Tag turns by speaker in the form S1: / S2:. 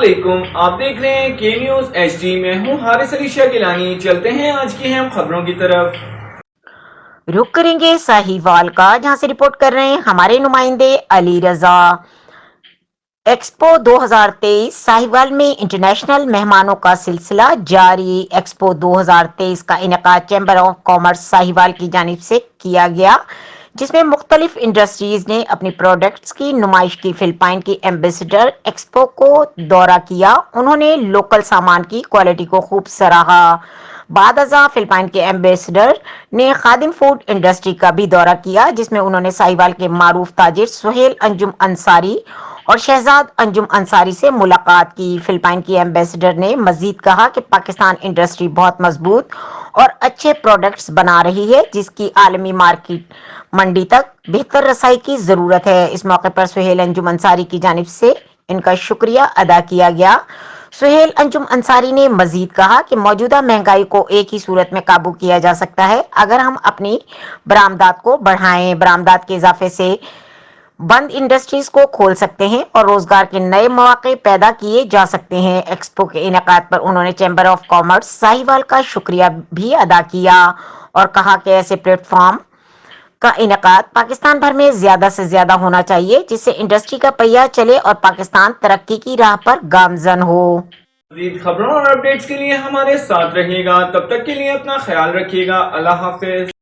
S1: علیکم، آپ دیکھ رہے ہیں کے نیوز ایچ ڈی۔ میں ہوں حارث علی شاہ گیلانی۔ چلتے ہیں آج کی اہم خبروں کی طرف۔
S2: رخ کریں گے ساہیوال کا، جہاں سے رپورٹ کر رہے ہیں ہمارے نمائندے علی رضا۔ ایکسپو 2023 ساہیوال میں انٹرنیشنل مہمانوں کا سلسلہ جاری۔ ایکسپو 2023 کا انعقاد چیمبر آف کامرس ساہیوال کی جانب سے کیا گیا، جس میں مختلف انڈسٹریز نے اپنی پروڈکٹس کی نمائش کی۔ فلپائن کی ایمبیسڈر ایکسپو کو دورہ کیا، انہوں نے لوکل سامان کی کوالٹی کو خوب سراہا۔ بعد ازاں فلپائن کے ایمبیسڈر نے خادم فوڈ انڈسٹری کا بھی دورہ کیا، جس میں انہوں نے ساہیوال کے معروف تاجر سہیل انجم انصاری اور شہزاد انجم انصاری سے ملاقات کی۔ فلپائن کی ایمبیسڈر نے مزید کہا کہ پاکستان انڈسٹری بہت مضبوط اور اچھے پروڈکٹس بنا رہی ہے، جس کی عالمی مارکیٹ منڈی تک بہتر رسائی کی ضرورت ہے۔ اس موقع پر سہیل انجم انصاری کی جانب سے ان کا شکریہ ادا کیا گیا۔ سہیل انجم انصاری نے مزید کہا کہ موجودہ مہنگائی کو ایک ہی صورت میں قابو کیا جا سکتا ہے اگر ہم اپنی برآمدات کو بڑھائیں۔ برآمدات کے اضافے سے بند انڈسٹریز کو کھول سکتے ہیں اور روزگار کے نئے مواقع پیدا کیے جا سکتے ہیں۔ ایکسپو کے انعقاد پر انہوں نے چیمبر آف کامرس ساہیوال کا شکریہ بھی ادا کیا اور کہا کہ ایسے پلیٹ فارم کا انعقاد پاکستان بھر میں زیادہ سے زیادہ ہونا چاہیے، جس سے انڈسٹری کا پہیہ چلے اور پاکستان ترقی کی راہ پر گامزن ہو۔
S1: مزید خبروں اور اپڈیٹس کے لیے ہمارے ساتھ رہیے گا، تب تک کے لیے اپنا خیال رکھیے گا۔ اللہ حافظ۔